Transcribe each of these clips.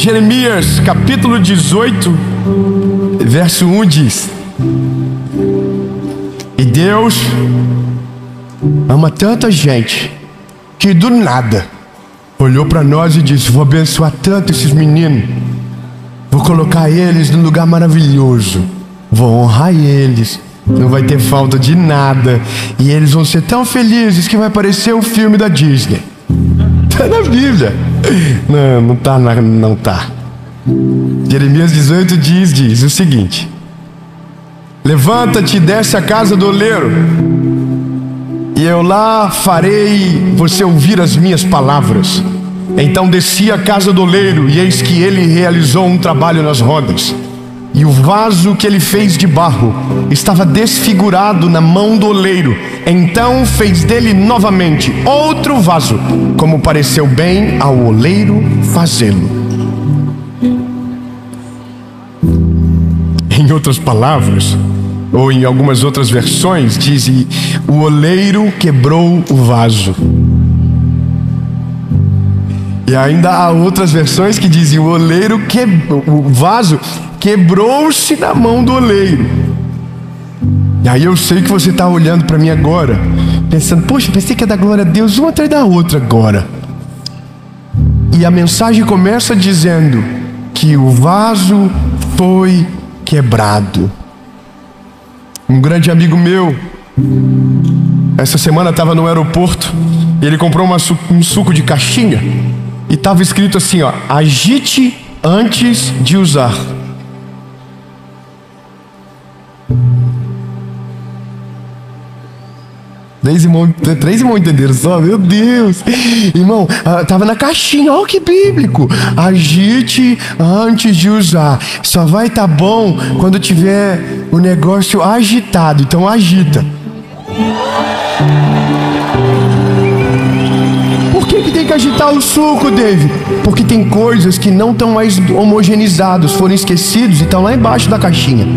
Jeremias capítulo 18, verso 1 diz: e Deus ama tanta gente que do nada olhou para nós e disse: vou abençoar tanto esses meninos, vou colocar eles num lugar maravilhoso, vou honrar eles, não vai ter falta de nada, e eles vão ser tão felizes que vai parecer um filme da Disney. Tá na Bíblia. Não tá. Jeremias 18 diz o seguinte: levanta-te e desce à casa do oleiro, e eu lá farei você ouvir as minhas palavras. Então desci à casa do oleiro, e eis que ele realizou um trabalho nas rodas, e o vaso que ele fez de barro estava desfigurado na mão do oleiro. Então fez dele novamente outro vaso, como pareceu bem ao oleiro fazê-lo. Em outras palavras, ou em algumas outras versões, diz: o oleiro quebrou o vaso. E ainda há outras versões que dizem: o vaso quebrou-se na mão do oleiro. E aí eu sei que você está olhando para mim agora, pensando: poxa, pensei que ia dar glória a Deus uma atrás da outra agora. E a mensagem começa dizendo que o vaso foi quebrado. Um grande amigo meu, essa semana estava no aeroporto, e ele comprou um suco de caixinha, e estava escrito assim, ó: agite antes de usar. Três irmãos entenderam só? Meu Deus! Irmão, estava na caixinha, olha que bíblico. Agite antes de usar. Só vai estar bom quando tiver o negócio agitado. Então agita. Por que tem que agitar o suco, Dave? Porque tem coisas que não estão mais homogeneizadas, foram esquecidos e estão lá embaixo da caixinha.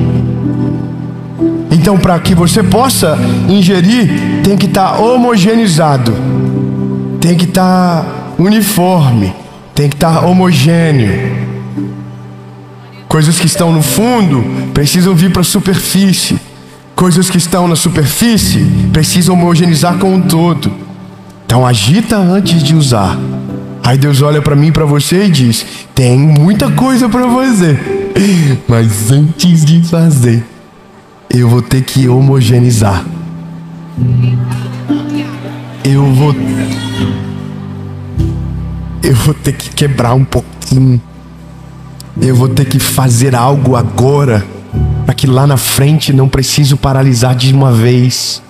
Então, para que você possa ingerir, tem que estar homogeneizado, tem que estar uniforme, tem que estar homogêneo. Coisas que estão no fundo precisam vir para a superfície. Coisas que estão na superfície precisam homogeneizar com o todo. Então, agita antes de usar. Aí Deus olha para mim e para você e diz: tem muita coisa para fazer, mas antes de fazer, eu vou ter que homogeneizar. Eu vou ter que quebrar um pouquinho. Eu vou ter que fazer algo agora, para que lá na frente não preciso paralisar de uma vez.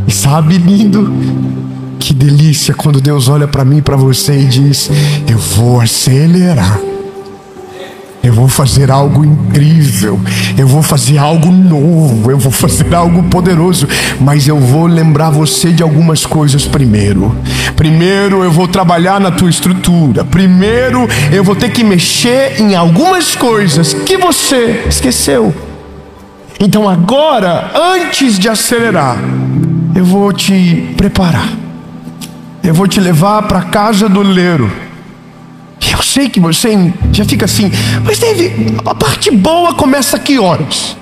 E sabe, lindo, que delícia quando Deus olha para mim e para você e diz: eu vou acelerar. Eu vou fazer algo incrível, eu vou fazer algo novo, eu vou fazer algo poderoso, mas eu vou lembrar você de algumas coisas primeiro. Primeiro eu vou trabalhar na tua estrutura. Primeiro eu vou ter que mexer em algumas coisas que você esqueceu. Então agora, antes de acelerar, eu vou te preparar. Eu vou te levar para a casa do oleiro. Eu sei que você já fica assim: mas David, a parte boa começa a que horas?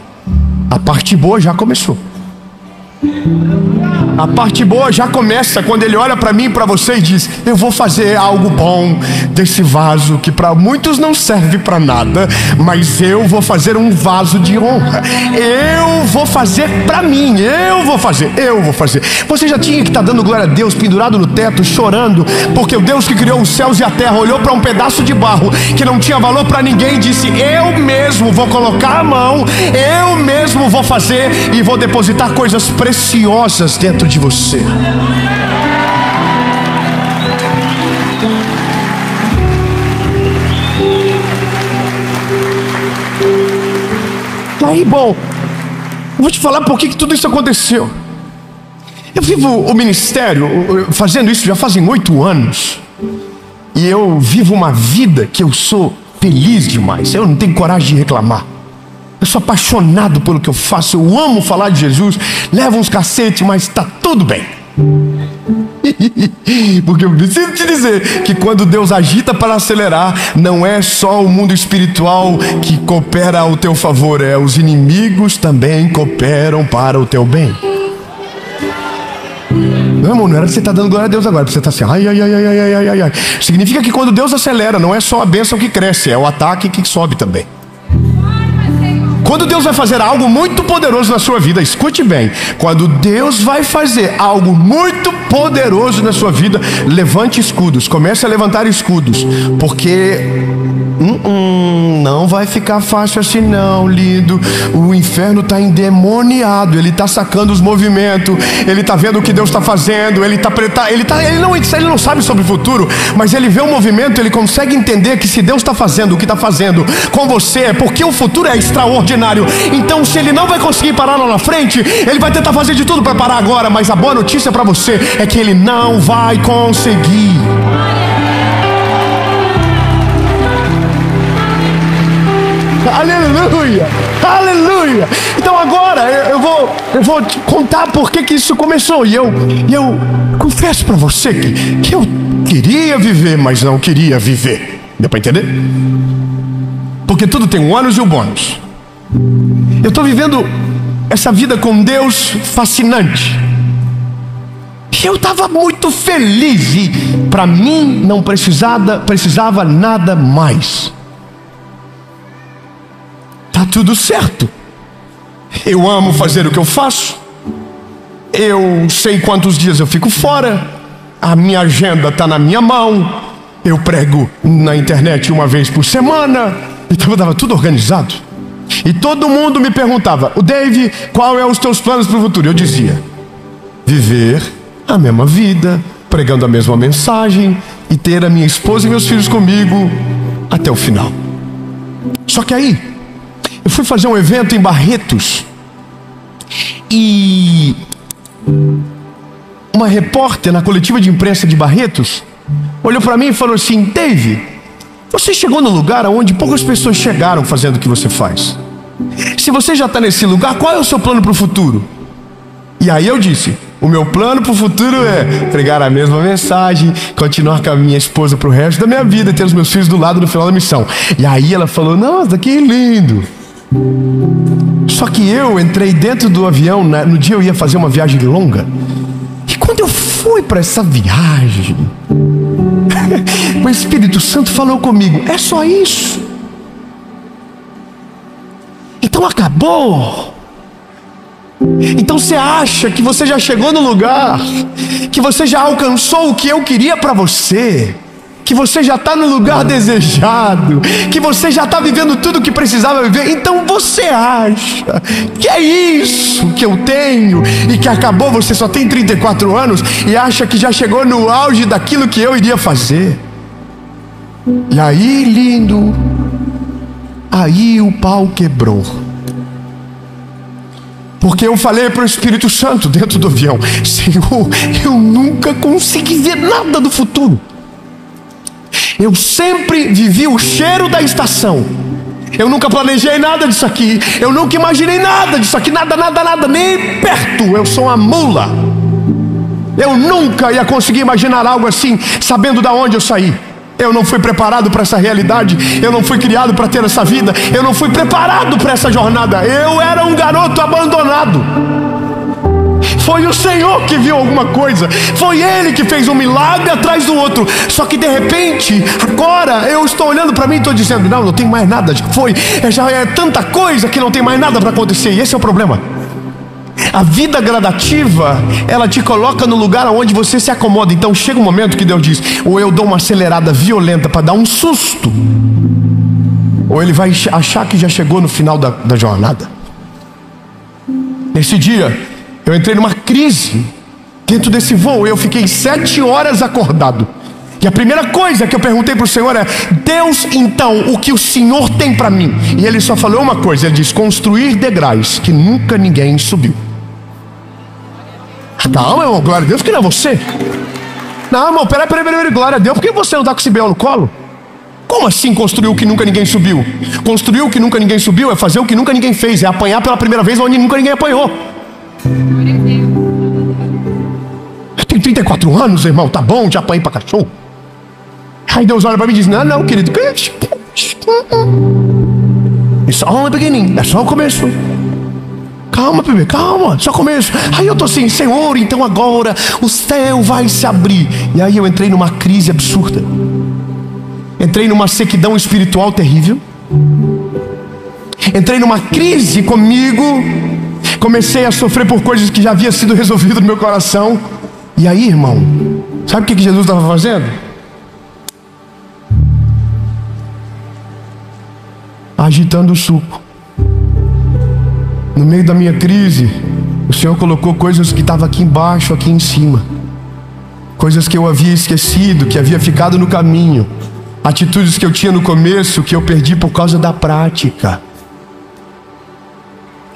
A parte boa já começou. A parte boa já começa quando ele olha para mim e para você e diz: eu vou fazer algo bom desse vaso que para muitos não serve para nada, mas eu vou fazer um vaso de honra. Eu vou fazer para mim. Eu vou fazer. Você já tinha que estar dando glória a Deus, pendurado no teto, chorando, porque o Deus que criou os céus e a terra olhou para um pedaço de barro que não tinha valor para ninguém e disse: eu mesmo vou colocar a mão, eu mesmo vou fazer e vou depositar coisas preciosas dentro de você. Aí, bom, eu vou te falar por que tudo isso aconteceu. Eu vivo o ministério fazendo isso já fazem 8 anos. E eu vivo uma vida que eu sou feliz demais. Eu não tenho coragem de reclamar. Eu sou apaixonado pelo que eu faço. Eu amo falar de Jesus. Levo uns cacetes, mas está tudo bem. Porque eu preciso te dizer que quando Deus agita para acelerar, não é só o mundo espiritual que coopera ao teu favor, os inimigos também cooperam para o teu bem. Não, irmão, não era que você está dando glória a Deus agora, você está assim, ai. Significa que quando Deus acelera, não é só a bênção que cresce, é o ataque que sobe também. Quando Deus vai fazer algo muito poderoso na sua vida, escute bem, quando Deus vai fazer algo muito poderoso na sua vida, levante escudos, comece a levantar escudos, porque não vai ficar fácil assim não, lindo. O inferno está endemoniado, ele está sacando os movimentos, ele está vendo o que Deus está fazendo, ele não sabe sobre o futuro, mas ele vê o movimento, ele consegue entender que se Deus está fazendo o que está fazendo com você, é porque o futuro é extraordinário. Então, se ele não vai conseguir parar lá na frente, ele vai tentar fazer de tudo para parar agora. Mas a boa notícia para você é que ele não vai conseguir. Aleluia, aleluia. Então agora eu vou te contar por que isso começou. E eu confesso para você que eu queria viver, mas não queria viver. Deu para entender? Porque tudo tem um ônus e um bônus. Eu estou vivendo essa vida com Deus fascinante. E eu estava muito feliz. E para mim não precisava nada mais. Tá tudo certo. Eu amo fazer o que eu faço. Eu sei quantos dias eu fico fora. A minha agenda está na minha mão. Eu prego na internet uma vez por semana. Então estava tudo organizado. E todo mundo me perguntava: o Dave, qual é os teus planos para o futuro? Eu dizia: viver a mesma vida, pregando a mesma mensagem e ter a minha esposa e meus filhos comigo até o final. Só que aí eu fui fazer um evento em Barretos e uma repórter na coletiva de imprensa de Barretos olhou para mim e falou assim: Dave, você chegou no lugar onde poucas pessoas chegaram fazendo o que você faz. Se você já está nesse lugar, qual é o seu plano para o futuro? E aí eu disse: o meu plano para o futuro é pregar a mesma mensagem, continuar com a minha esposa para o resto da minha vida, ter os meus filhos do lado no final da missão. E aí ela falou: nossa, que lindo. Só que eu entrei dentro do avião, no dia eu ia fazer uma viagem longa. E quando eu fui para essa viagem, o Espírito Santo falou comigo: é só isso? Então acabou. Então você acha que você já chegou no lugar, que você já alcançou o que eu queria para você, que você já está no lugar desejado, que você já está vivendo tudo o que precisava viver? Então você acha que é isso que eu tenho e que acabou? Você só tem 34 anos e acha que já chegou no auge daquilo que eu iria fazer? E aí, lindo, aí o pau quebrou. Porque eu falei para o Espírito Santo dentro do avião: Senhor, eu nunca consegui ver nada do futuro. Eu sempre vivi o cheiro da estação. Eu nunca planejei nada disso aqui. Eu nunca imaginei nada disso aqui. Nada, nem perto. Eu sou uma mula. Eu nunca ia conseguir imaginar algo assim, sabendo de onde eu saí. Eu não fui preparado para essa realidade. Eu não fui criado para ter essa vida. Eu não fui preparado para essa jornada. Eu era um garoto abandonado. Foi o Senhor que viu alguma coisa. Foi Ele que fez um milagre atrás do outro. Só que de repente, agora eu estou olhando para mim e estou dizendo: não tem mais nada. Já é tanta coisa que não tem mais nada para acontecer. E esse é o problema. A vida gradativa, ela te coloca no lugar onde você se acomoda. Então chega um momento que Deus diz: ou eu dou uma acelerada violenta para dar um susto, ou ele vai achar que já chegou no final da jornada. Nesse dia eu entrei numa crise dentro desse voo. Eu fiquei 7 horas acordado. E a primeira coisa que eu perguntei para o Senhor é: Deus, então, o que o Senhor tem para mim? E Ele só falou uma coisa. Ele disse: construir degraus que nunca ninguém subiu. Calma, irmão, glória a Deus, que não é você. Não, irmão, peraí, glória a Deus, por que você não está com esse B.O. no colo? Como assim construir o que nunca ninguém subiu? Construir o que nunca ninguém subiu é fazer o que nunca ninguém fez. É apanhar pela primeira vez onde nunca ninguém apanhou. tenho 34 anos, irmão, tá bom, já apanhei pra cachorro. Aí Deus olha pra mim e diz: não, querido, isso é só pequenininho, é só o começo. Calma, bebê, calma, só começo. Aí eu tô assim: Senhor, então agora o céu vai se abrir. E aí eu entrei numa crise absurda. Entrei numa sequidão espiritual terrível. Entrei numa crise comigo. Comecei a sofrer por coisas que já havia sido resolvidas no meu coração. E aí, irmão, sabe o que Jesus estava fazendo? Agitando o suco. No meio da minha crise, o Senhor colocou coisas que estavam aqui embaixo, aqui em cima. Coisas que eu havia esquecido, que havia ficado no caminho. Atitudes que eu tinha no começo, que eu perdi por causa da prática.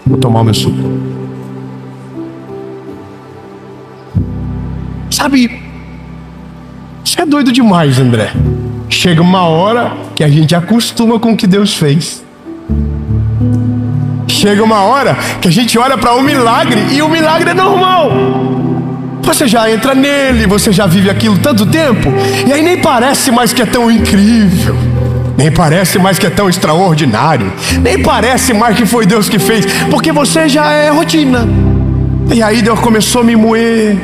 Vou tomar o meu suco. Sabe, isso é doido demais, André. Chega uma hora que a gente acostuma com o que Deus fez. Chega uma hora que a gente olha para um milagre e o milagre é normal. Você já entra nele, você já vive aquilo tanto tempo, e aí nem parece mais que é tão incrível, nem parece mais que é tão extraordinário, nem parece mais que foi Deus que fez, porque você já é rotina. E aí Deus começou a me moer,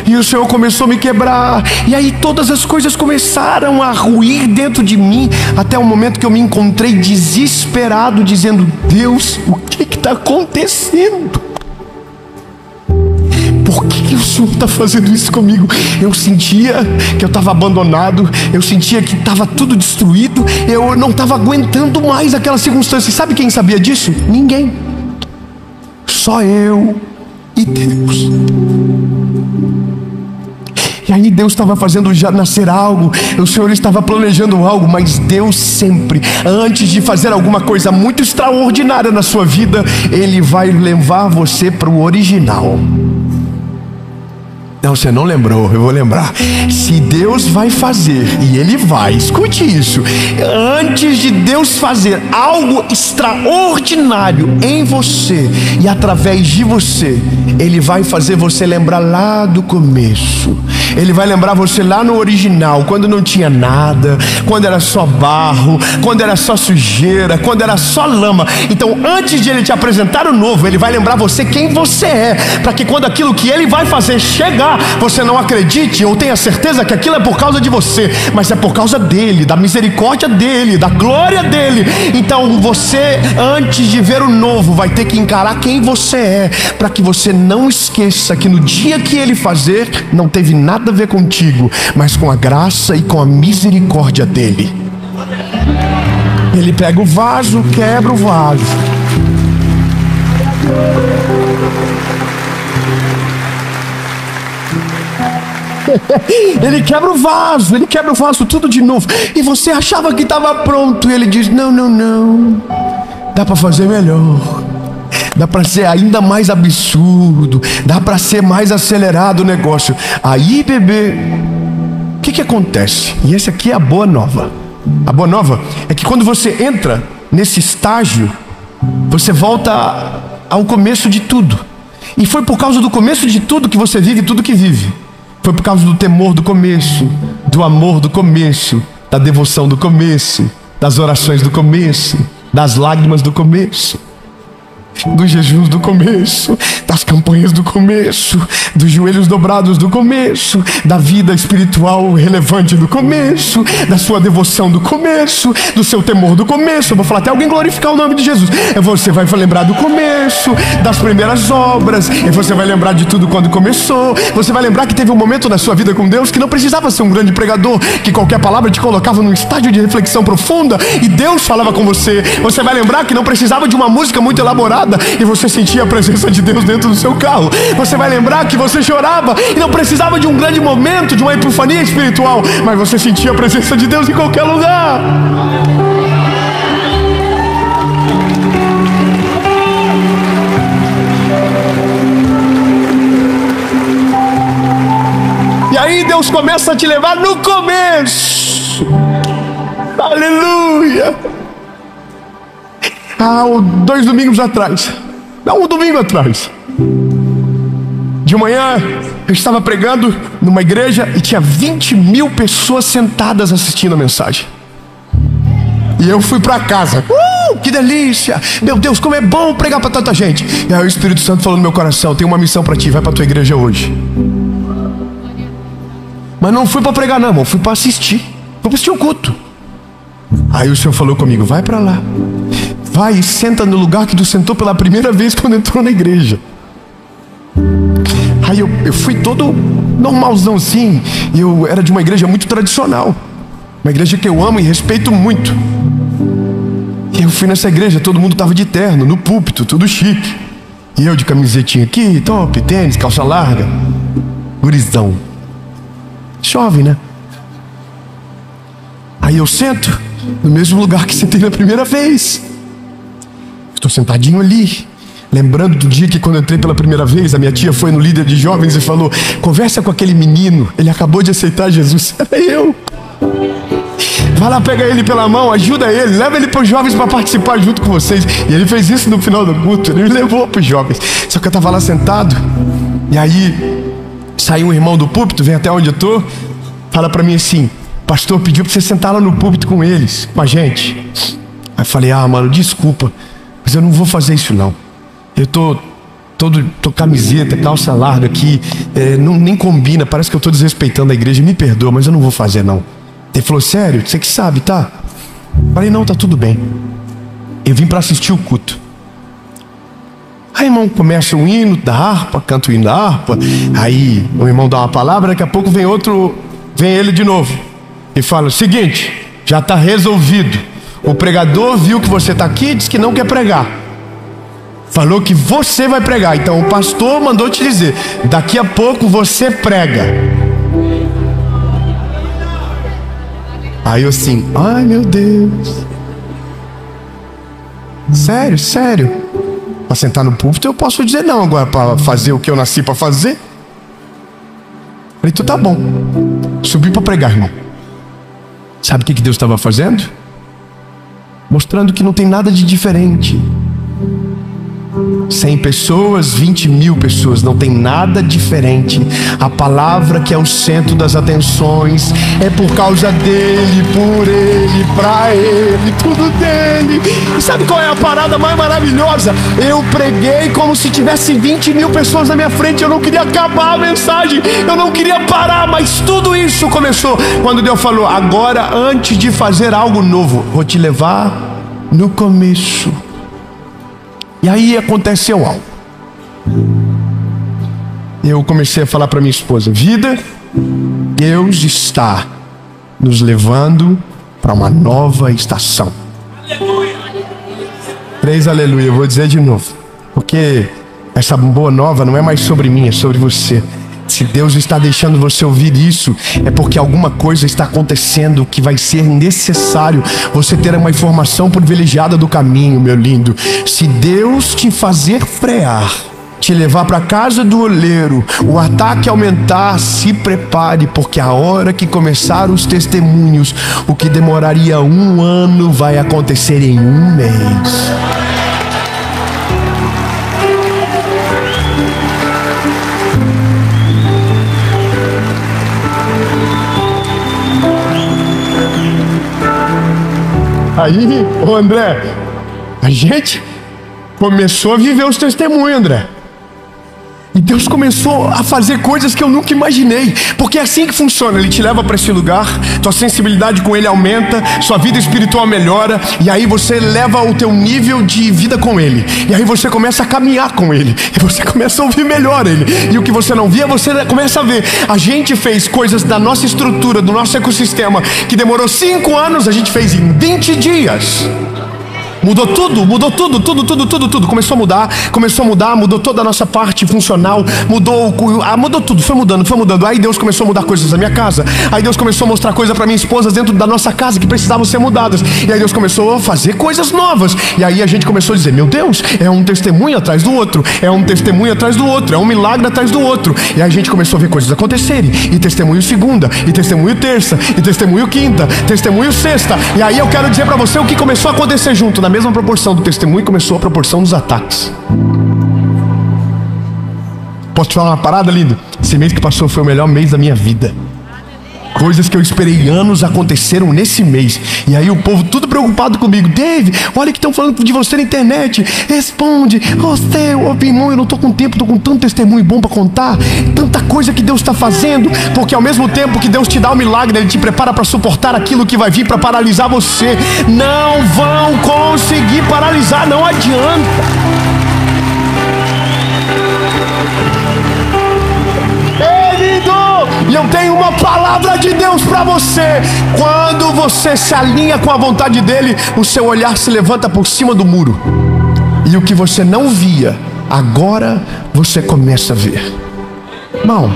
e o Senhor começou a me quebrar, e aí todas as coisas começaram a ruir dentro de mim, até o momento que eu me encontrei desesperado, dizendo: Deus, o que está acontecendo? Por que o Senhor está fazendo isso comigo? Eu sentia que eu estava abandonado, eu sentia que estava tudo destruído, eu não estava aguentando mais aquela circunstância. E sabe quem sabia disso? Ninguém. Só eu e Deus. E aí Deus estava fazendo já nascer algo, o Senhor estava planejando algo, mas Deus sempre, antes de fazer alguma coisa muito extraordinária na sua vida, Ele vai levar você para o original. Não, você não lembrou, eu vou lembrar. Se Deus vai fazer, e Ele vai, escute isso, antes de Deus fazer algo extraordinário em você e através de você, Ele vai fazer você lembrar lá do começo. Ele vai lembrar você lá no original, quando não tinha nada, quando era só barro, quando era só sujeira, quando era só lama. Então, antes de Ele te apresentar o novo, Ele vai lembrar você quem você é, para que quando aquilo que Ele vai fazer chegar, você não acredite ou tenha certeza que aquilo é por causa de você, mas é por causa dele, da misericórdia dele, da glória dele. Então você, antes de ver o novo, vai ter que encarar quem você é, para que você não esqueça que no dia que Ele fazer, não teve nada a ver contigo, mas com a graça e com a misericórdia dele. Ele pega o vaso, quebra o vaso. Ele quebra o vaso tudo de novo. E você achava que estava pronto, e Ele diz: não, dá para fazer melhor, dá para ser ainda mais absurdo, dá para ser mais acelerado o negócio. Aí, bebê, o que acontece? E essa aqui é a boa nova. A boa nova é que quando você entra nesse estágio, você volta ao começo de tudo. E foi por causa do começo de tudo que você vive tudo que vive. Foi por causa do temor do começo, do amor do começo, da devoção do começo, das orações do começo, das lágrimas do começo, dos jejuns do começo, das campanhas do começo, dos joelhos dobrados do começo, da vida espiritual relevante do começo, da sua devoção do começo, do seu temor do começo. Eu vou falar até alguém glorificar o nome de Jesus. Você vai lembrar do começo, das primeiras obras, e você vai lembrar de tudo quando começou. Você vai lembrar que teve um momento na sua vida com Deus que não precisava ser um grande pregador, que qualquer palavra te colocava num estágio de reflexão profunda e Deus falava com você. Você vai lembrar que não precisava de uma música muito elaborada e você sentia a presença de Deus dentro do seu carro. Você vai lembrar que você chorava e não precisava de um grande momento, de uma epifania espiritual, mas você sentia a presença de Deus em qualquer lugar. E aí Deus começa a te levar no começo. Aleluia. Um domingo atrás, De manhã, eu estava pregando numa igreja e tinha 20 mil pessoas sentadas assistindo a mensagem. E eu fui para casa. Que delícia! Meu Deus, como é bom pregar para tanta gente. E aí o Espírito Santo falou no meu coração: tem uma missão para ti, vai para tua igreja hoje. Mas não fui para pregar não, irmão, fui para assistir. Fui para assistir o culto. Aí o Senhor falou comigo: vai para lá. Vai e senta no lugar que tu sentou pela primeira vez quando entrou na igreja. Aí eu fui todo normalzão assim. E eu era de uma igreja muito tradicional. Uma igreja que eu amo e respeito muito. E eu fui nessa igreja, todo mundo estava de terno, no púlpito, tudo chique. E eu de camisetinha aqui, top, tênis, calça larga. Gurizão. Jovem, né? Aí eu sento no mesmo lugar que sentei na primeira vez. Estou sentadinho ali, lembrando do dia que quando eu entrei pela primeira vez, a minha tia foi no líder de jovens e falou: conversa com aquele menino, ele acabou de aceitar Jesus. Era eu. Vai lá, pega ele pela mão, ajuda ele, leva ele para os jovens para participar junto com vocês. E ele fez isso no final do culto, ele me levou para os jovens. Só que eu estava lá sentado, e aí saiu um irmão do púlpito, vem até onde eu estou, fala para mim assim: pastor pediu para você sentar lá no púlpito com eles, com a gente. Aí eu falei: ah, mano, desculpa, mas eu não vou fazer isso não. Eu tô camiseta, calça larga aqui, nem combina, parece que eu estou desrespeitando a igreja, me perdoa, mas eu não vou fazer não. Ele falou: sério? Você que sabe, tá? Falei: não, tá tudo bem. Eu vim para assistir o culto. Aí, irmão, começa o hino da harpa, canta o hino da harpa. Aí o irmão dá uma palavra, daqui a pouco vem ele de novo e fala: seguinte, já está resolvido. O pregador viu que você está aqui e disse que não quer pregar. Falou que você vai pregar. Então o pastor mandou te dizer: daqui a pouco você prega. Aí eu assim: ai meu Deus. Sério. Para sentar no púlpito eu posso dizer não, agora para fazer o que eu nasci para fazer. Falei: tu tá bom. Subi para pregar, irmão. Sabe o que Deus estava fazendo? Mostrando que não tem nada de diferente. 100 pessoas, 20 mil pessoas, não tem nada diferente. A palavra que é o centro das atenções é por causa dele, por ele, pra ele, tudo dele. E sabe qual é a parada mais maravilhosa? Eu preguei como se tivesse 20 mil pessoas na minha frente. Eu não queria acabar a mensagem, eu não queria parar, mas tudo isso começou quando Deus falou: agora, antes de fazer algo novo, vou te levar no começo. E aí aconteceu algo. Eu comecei a falar para minha esposa: vida, Deus está nos levando para uma nova estação. Aleluia. 3 aleluia, eu vou dizer de novo, porque essa boa nova não é mais sobre mim, é sobre você. Se Deus está deixando você ouvir isso, é porque alguma coisa está acontecendo que vai ser necessário você ter uma informação privilegiada do caminho, meu lindo. Se Deus te fazer frear, te levar para casa do oleiro, o ataque aumentar, se prepare, porque a hora que começar os testemunhos, o que demoraria 1 ano vai acontecer em 1 mês. Aí, ô André, a gente começou a viver os testemunhos, André. E Deus começou a fazer coisas que eu nunca imaginei. Porque é assim que funciona. Ele te leva para esse lugar, tua sensibilidade com Ele aumenta, sua vida espiritual melhora, e aí você leva o teu nível de vida com Ele. E aí você começa a caminhar com Ele, e você começa a ouvir melhor Ele. E o que você não via, você começa a ver. A gente fez coisas da nossa estrutura, do nosso ecossistema, que demorou 5 anos, a gente fez em 20 dias. Mudou tudo. Começou a mudar, mudou toda a nossa parte funcional, mudou tudo, foi mudando. Aí Deus começou a mudar coisas na minha casa. Aí Deus começou a mostrar coisas para minha esposa dentro da nossa casa que precisavam ser mudadas. E aí Deus começou a fazer coisas novas. E aí a gente começou a dizer: meu Deus, é um testemunho atrás do outro, é um testemunho atrás do outro, é um milagre atrás do outro. E aí a gente começou a ver coisas acontecerem. E testemunho segunda, e testemunho terça, e testemunho quinta, testemunho sexta. E aí eu quero dizer para você o que começou a acontecer junto. Na mesma proporção do testemunho, começou a proporção dos ataques. Posso te falar uma parada, lindo? Esse mês que passou foi o melhor mês da minha vida. Coisas que eu esperei anos aconteceram nesse mês. E aí o povo tudo preocupado comigo. Dave, olha que estão falando de você na internet. Responde. Você, irmão, eu não tô com tempo, tô com tanto testemunho bom para contar. Tanta coisa que Deus está fazendo. Porque ao mesmo tempo que Deus te dá o milagre, Ele te prepara para suportar aquilo que vai vir para paralisar você. Não vão conseguir paralisar, não adianta. E eu tenho uma palavra de Deus para você. Quando você se alinha com a vontade dEle, o seu olhar se levanta por cima do muro. E o que você não via, agora você começa a ver. Irmão,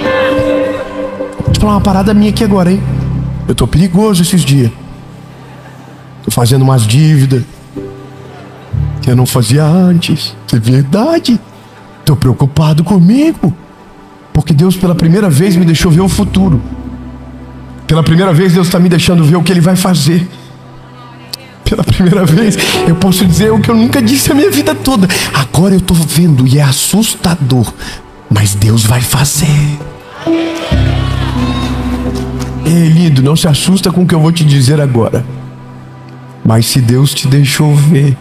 vou te falar uma parada minha aqui agora, hein? Eu tô perigoso esses dias. Tô fazendo umas dívidas que eu não fazia antes. É verdade. Tô preocupado comigo. Porque Deus pela primeira vez me deixou ver o futuro. Pela primeira vez Deus está me deixando ver o que Ele vai fazer. Pela primeira vez eu posso dizer o que eu nunca disse a minha vida toda. Agora eu estou vendo e é assustador. Mas Deus vai fazer. Ei, lindo, não se assusta com o que eu vou te dizer agora. Mas se Deus te deixou ver,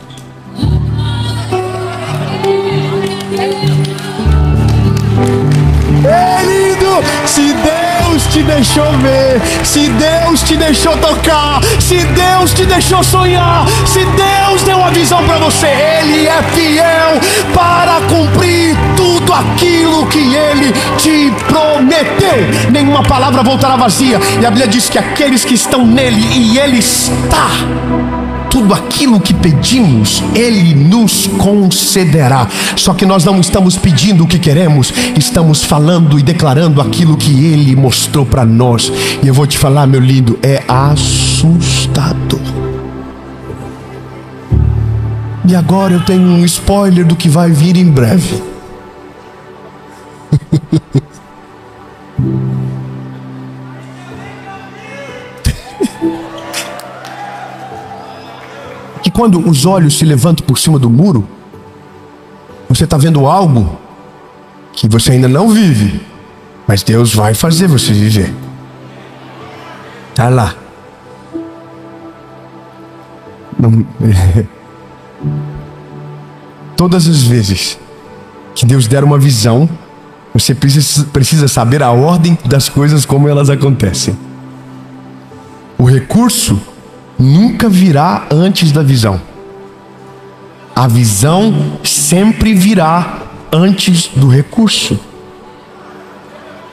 se Deus te deixou ver, se Deus te deixou tocar, se Deus te deixou sonhar, se Deus deu uma visão para você, Ele é fiel para cumprir tudo aquilo que Ele te prometeu. Nenhuma palavra voltará vazia. E a Bíblia diz que aqueles que estão nele e Ele está, tudo aquilo que pedimos, Ele nos concederá. Só que nós não estamos pedindo o que queremos, estamos falando e declarando aquilo que Ele mostrou para nós. E eu vou te falar, meu lindo, é assustador. E agora eu tenho um spoiler do que vai vir em breve. Que quando os olhos se levantam por cima do muro, você está vendo algo que você ainda não vive, mas Deus vai fazer você viver. Tá lá. Não... Todas as vezes que Deus der uma visão, você precisa saber a ordem das coisas, como elas acontecem. O recurso nunca virá antes da visão. A visão sempre virá antes do recurso.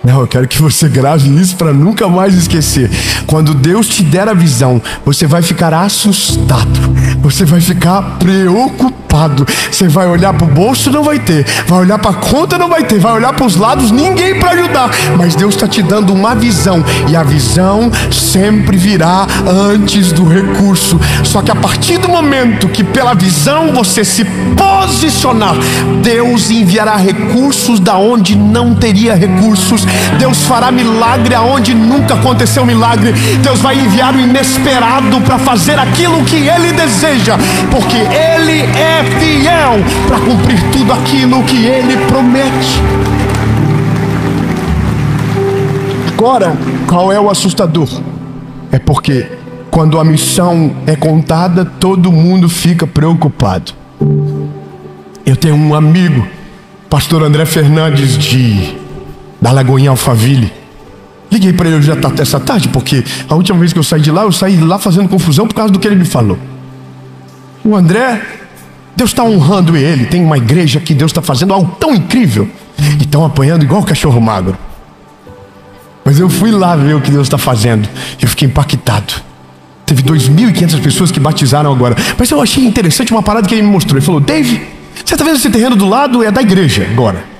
Não, eu quero que você grave isso para nunca mais esquecer. Quando Deus te der a visão, você vai ficar assustado, você vai ficar preocupado. Você vai olhar para o bolso, não vai ter. Vai olhar para a conta, não vai ter. Vai olhar para os lados, ninguém para ajudar. Mas Deus está te dando uma visão, e a visão sempre virá antes do recurso. Só que a partir do momento que pela visão você se posicionar, Deus enviará recursos da onde não teria recursos. Deus fará milagre aonde nunca aconteceu milagre. Deus vai enviar o inesperado para fazer aquilo que Ele deseja, porque Ele é fiel para cumprir tudo aquilo que Ele promete. Agora, qual é o assustador? É porque quando a missão é contada, todo mundo fica preocupado. Eu tenho um amigo, pastor André Fernandes da Lagoinha Alphaville. Liguei para ele hoje essa tarde, porque a última vez que eu saí de lá, eu saí lá fazendo confusão por causa do que ele me falou. O André, Deus está honrando ele. Tem uma igreja que Deus está fazendo algo tão incrível, e estão apanhando igual cachorro magro. Mas eu fui lá ver o que Deus está fazendo, e eu fiquei impactado. Teve 2.500 pessoas que batizaram agora. Mas eu achei interessante uma parada que ele me mostrou. Ele falou: Dave, você está vendo esse terreno do lado? É da igreja agora.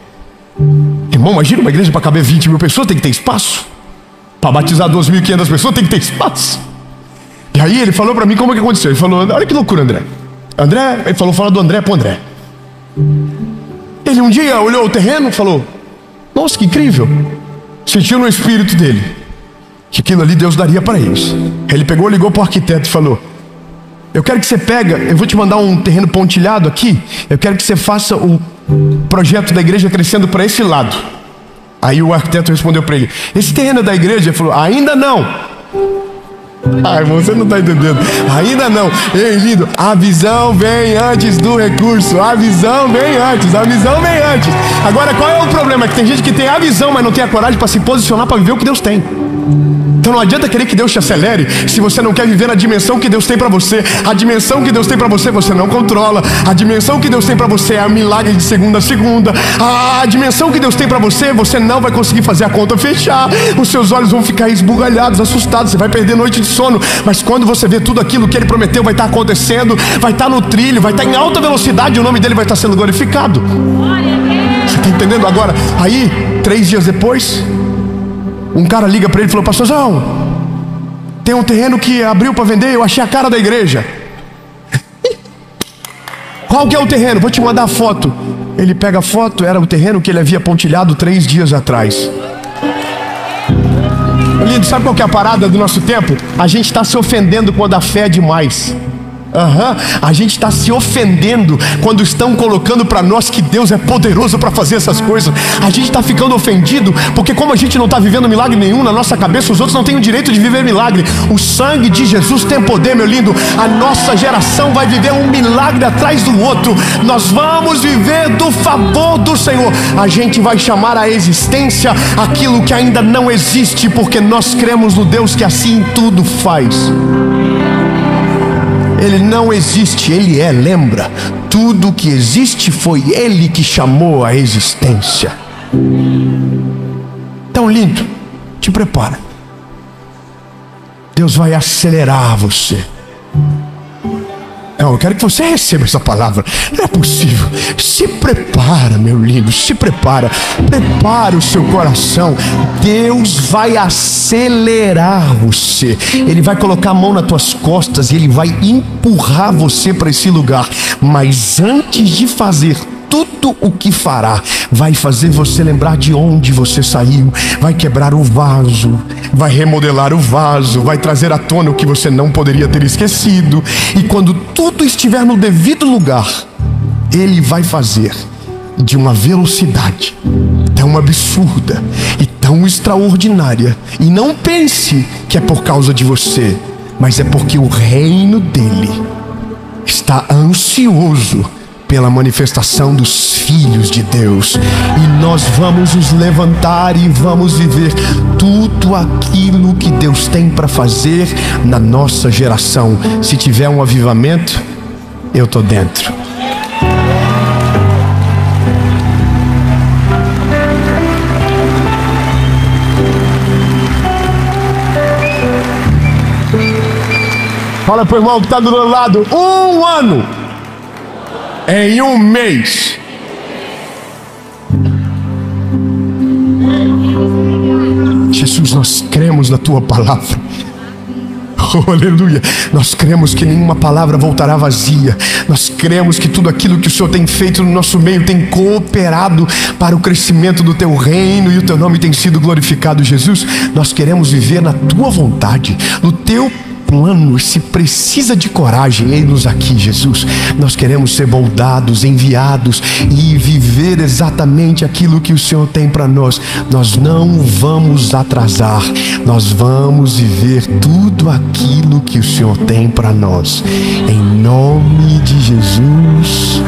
Irmão, imagina uma igreja para caber 20 mil pessoas, tem que ter espaço. Para batizar 2.500 pessoas, tem que ter espaço. E aí ele falou para mim como é que aconteceu. Ele falou: olha que loucura, André. Ele falou, fala do André pro André. Ele um dia olhou o terreno e falou: nossa, que incrível. Sentiu no espírito dele que aquilo ali Deus daria para eles. Ele pegou, ligou para o arquiteto e falou: eu quero que você eu vou te mandar um terreno pontilhado aqui. Eu quero que você faça o projeto da igreja crescendo para esse lado. Aí o arquiteto respondeu para ele: esse terreno é da igreja? Ele falou: ainda não. Ai, você não está entendendo. Ainda não. Ei, lindo, a visão vem antes do recurso. A visão vem antes. A visão vem antes. Agora, qual é o problema? É que tem gente que tem a visão, mas não tem a coragem para se posicionar para viver o que Deus tem. Então não adianta querer que Deus te acelere se você não quer viver na dimensão que Deus tem para você. A dimensão que Deus tem para você, você não controla. A dimensão que Deus tem para você é a milagre de segunda a segunda. A dimensão que Deus tem para você, você não vai conseguir fazer a conta fechar. Os seus olhos vão ficar esbugalhados, assustados. Você vai perder noite de sono. Mas quando você vê tudo aquilo que Ele prometeu vai estar acontecendo, vai estar no trilho, vai estar em alta velocidade, o nome dEle vai estar sendo glorificado. Você está entendendo agora? Aí, 3 dias depois, um cara liga para ele e falou: pastorzão, tem um terreno que abriu para vender, eu achei a cara da igreja. Qual que é o terreno? Vou te mandar a foto. Ele pega a foto, era o terreno que ele havia pontilhado 3 dias atrás. Lindo, sabe qual que é a parada do nosso tempo? A gente está se ofendendo quando a fé é demais. A gente está se ofendendo quando estão colocando para nós que Deus é poderoso para fazer essas coisas. A gente está ficando ofendido porque, como a gente não está vivendo milagre nenhum na nossa cabeça, os outros não têm o direito de viver milagre. O sangue de Jesus tem poder, meu lindo. A nossa geração vai viver um milagre atrás do outro. Nós vamos viver do favor do Senhor. A gente vai chamar à existência aquilo que ainda não existe, porque nós cremos no Deus que assim tudo faz. Ele não existe, Ele é, lembra? Tudo que existe foi Ele que chamou a existência. Então, lindo, te prepara. Deus vai acelerar você. Não, eu quero que você receba essa palavra. Não é possível. Se prepara, meu lindo, se prepara. Prepara o seu coração. Deus vai acelerar você. Ele vai colocar a mão nas tuas costas e Ele vai empurrar você para esse lugar. Mas antes de fazer tudo o que fará, vai fazer você lembrar de onde você saiu, vai quebrar o vaso, vai remodelar o vaso, vai trazer à tona o que você não poderia ter esquecido. E quando tudo estiver no devido lugar, Ele vai fazer de uma velocidade tão absurda e tão extraordinária. E não pense que é por causa de você, mas é porque o reino dEle está ansioso pela manifestação dos filhos de Deus. E nós vamos nos levantar e vamos viver tudo aquilo que Deus tem para fazer na nossa geração. Se tiver um avivamento, eu estou dentro. Fala pro irmão que está do outro lado: 1 ano em 1 mês. Jesus, nós cremos na tua palavra. Oh, aleluia. Nós cremos que nenhuma palavra voltará vazia. Nós cremos que tudo aquilo que o Senhor tem feito no nosso meio tem cooperado para o crescimento do teu reino e o teu nome tem sido glorificado. Jesus, nós queremos viver na tua vontade, no teu plano. Se precisa de coragem, eis-nos aqui, Jesus. Nós queremos ser moldados, enviados e viver exatamente aquilo que o Senhor tem para nós. Nós não vamos atrasar, nós vamos viver tudo aquilo que o Senhor tem para nós. Em nome de Jesus.